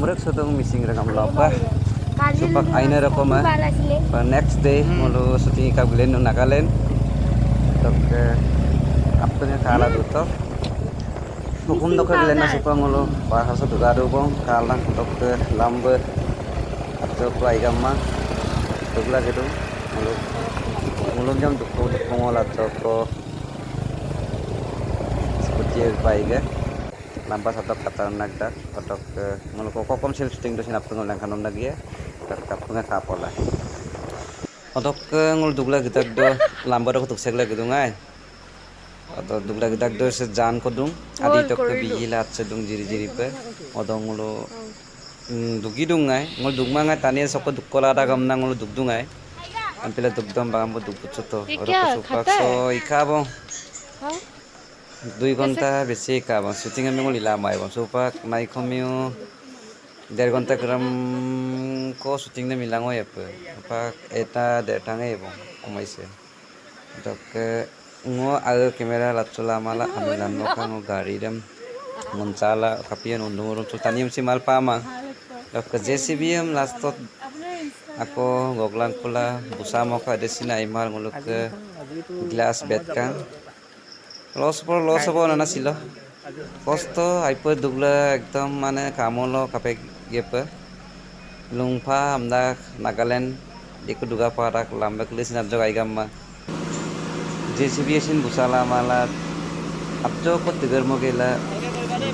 amrek sotong missing rekam lapa supak aina rakoma next day mulu syuting ka Glen Nagaland tok apnya kala duto hukum tok Glen na supak mulu bahasa dugado bong kalang tok lambe atau ko aigamma tugla gitu mulu jam dukko ngola tok seperti baik lampas atau kata nagda atau ke mulu kokom sil shooting dosin apung lang kanom lagi ya kapunga kapola atau ke ngul dugla gitak do lambar ko tuksegla gitu ngai atau dugla gitak do sejan kodung adi tok ke bijilat sedung jiri-jiri pe atau ngulu dugi dung ngai ngul dugma ngai tani soko dukkola ada gamna ngulu dugdung ngai ampila dugdam bambo dugpuchuto oro ko supak so ikabo 2 ঘন্টা বেশি কাম shooting আমি লিলা মাই সুপাক নাই কমিও 1.5 ঘন্টা গ্রাম কো shooting নে মিলাঙো app সুপাক এটা দেটাঙে এবং কমাইছে দকে ngো আগো ক্যামেরা লাচলা মালা আমি জানো কাং গাড়ি দম মনচালা কাপিয়ান উন্দুর সুতানিম সিমাল পামা দকে জেসিবিএম লাস্টত ako goglang pula busa mo ka desina imal nguluk ke glass bed kan loss হব না ছিল কষ্ট আইপ দুগলা একদম মানে কামলো কাপে গেপে লুংফা আমদা নাগাল্যান্ড দেখো দুগা পারা লাম্বা কলে সিনার জগাই গাম্মা জেসিবি এসিন বুসালা মালা আপজো কো তিগর মগেলা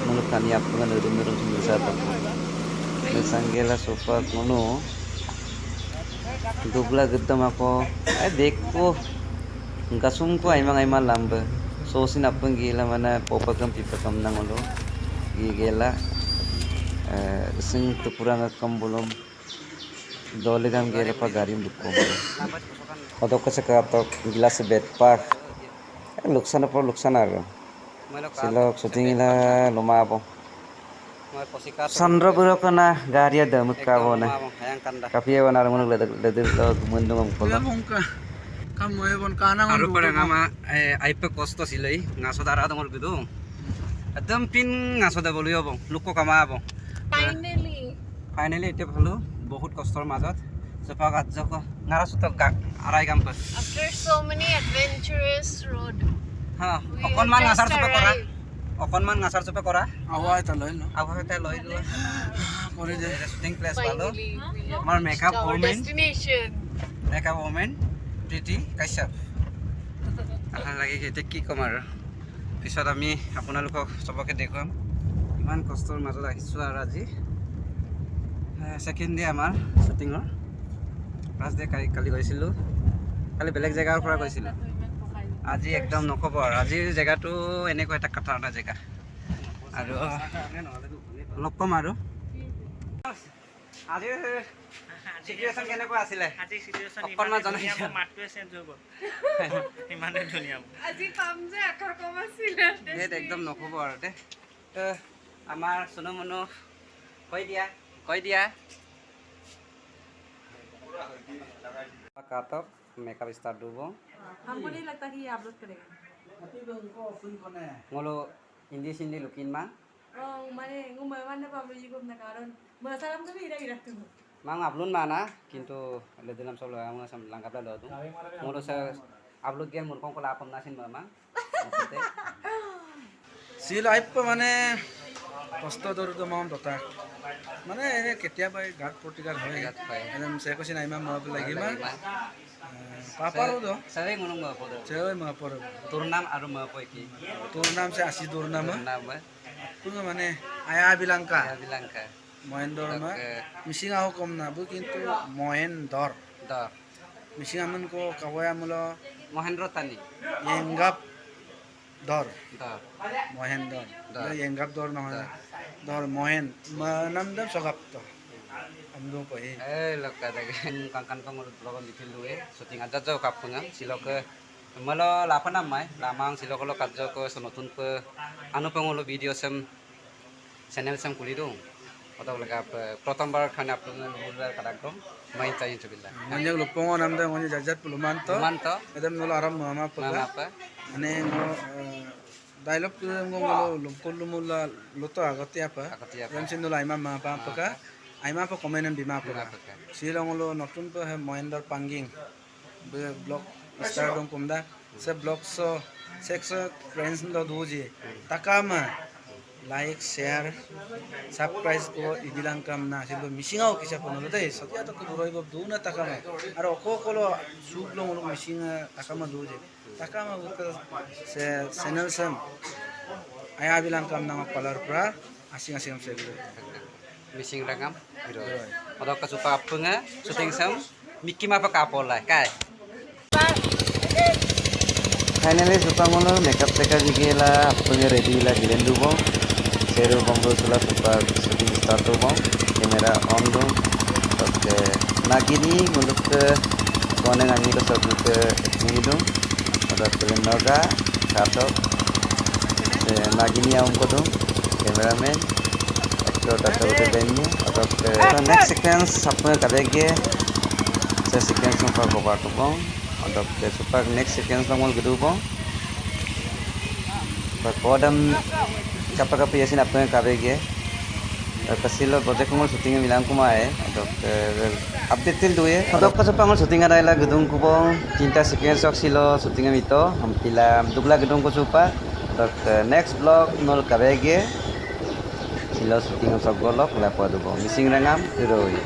মুলুক কানি আপনা নরুম নরুম বুসা তক মেসাঙ্গেলা সোফা কোনো দুগলা গদম ako ay dekko gasum ko ay mga lamba so sinapang gila mana popagam pipakam nang ulo gigela sing tupurang akam bulom dolegam gela pa garim dukko odok ka sakatok gila sa bed park luksan aro silok shooting ila lumabo Sandra buro ko na gariya damut ka bo na kapiya wana ramunag ledir to gumundong ang polo কাময়বন কানা আৰু পৰে gamma আইপে কষ্ট সিলাই ngaso dara dongor gitu একদম pin ngaso da বলি হবো লুকো কামা হবো ফাইনালি এটা ভালো বহুত কষ্টৰ মাজত সপাক আজক নাৰা সুত আৰাই গাম pass after so many adventurous road হা অকনমান ngaছাৰ চপে কৰা আওয়াই তা লই ন আবহাওয়াতে লৈ লোৱা পৰে যে শুটিং প্লেস ভালো আমাৰ মেকআপ ওমেন প্ৰীতি কাশ্যপ ভাল লাগে এতিয়া কি ক'ম আৰু পিছত আমি আপোনালোকক চবকে দেখুৱাম ইমান কষ্টৰ মাজত আহিছোঁ আৰু আজি ছেকেণ্ড ডে আমাৰ শ্বুটিঙৰ ফাৰ্ষ্ট ডে কালি গৈছিলোঁ কালি বেলেগ জেগাৰ পৰা গৈছিলোঁ আজি একদম নক'ব আৰু আজিৰ জেগাটো এনেকুৱা এটা কাটাৰনা জেগা আৰু লগ পাম আৰু আজি সিচুৱেশ্যন কেনেকুৱা আছিলে আজি সিচুৱেশ্যন অকণমান জনাইছে মাতটোৱে চেঞ্জ হৈ গ'ল ইমানে ধুনীয়া আজি পাম যে আখৰ কম আছিলে ডেট একদম নক'ব আৰু দে আমাৰ চুনু মুনু কৈ দিয়া कातक मेकअप स्टार्ट डूबो हमको नहीं लगता कि ये अपलोड करेगा मोलो हिंदी सिंधी लुकिन मा माने ngumana pablo jigo na karon masalam kami ira tu mang upload mana kintu le dalam solo ang sam langkap la do mono sa upload gen mur kong ko lapam nasin mama সিল আইপ মানে কষ্ট দরদ মাম দতা মানে এনে কেতিয়া পাই গাত প্ৰতিকাৰ হয় একদম সে কৈছে না ইমান মৰম লাগিল মা পাপাৰো দ sering ngulung ma podo চেই মা পৰ তোৰ নাম আৰু ma poi ki তোর নাম সে আসি তোর নাম নাম তুমি মানে আয়া বিলাঙ্কা bilang ka মহেন্দ্র মা মিসিং আহ কম না বু কিন্তু মহেন্দ্র da মিসিং আমন কো কাবয়া মুল Mahendra Tani এঙ্গাপ দর da মহেন্দ্র দর। এঙ্গাপ দর নহয় দর মহেন নাম দম সগাপ্ত আমদো পই lokka daga kangkan kong logon bikin luwe syuting aja jo kapungan silok ke malo lapana mai lamang silok lo kadjo ko sonotun pe anu pengulo video sem channel sem kuli dong atau lega protombar khane apun bulbar kadakrom mai tai chubillah মানে লপং নাম দম মানে জাজাত পুলমান্ত manto এদম নল আরাম মামা পগা mama apa মানে dialog tu ngolo lumpul lumula loto agati apa Agati apa. yang sindul aima ma pa paka aima pa komen bima paka silong ngolo notun pa mohinder panging blog star dong kumda se blog so sex friends do duji takama like share subscribe ko idilang kam na sindo misingao kisa pono dai satya to ko roi bob duna takama aro ko kolo sublong ngolo misinga takama duji takama se channel sam aya bilang kam nama color pra asing-asing se gitu. Missing rangam hero. Odok kasupa punga syuting sam Mickey mapa kapolai kai. Finally supa ngono makeup teka jigela punga ready la gilen dubo. Seru bongro sula supa shooting start dubo. Camera on dum. Oke. Nagini mulut ke kone ngani ko sabu ke ngidum. Odok kelen noga kato. Nagini aum ko dum. Cameraman actor ke venue atau ke next sequence apa kabege se sequence ng pagbabato po atau ke super next sequence ng mga gudu po pagkodam kapag yasin apa kabege kasilo project ng shooting milang kumae atau ke update til duye atau ke super ng shooting ada la gedung ko po tinta sequence ok silo shooting ito hampila dugla gedung ko super atau ke next vlog nol kabege silo shooting sa golok lepo dubo missing rangam hiroi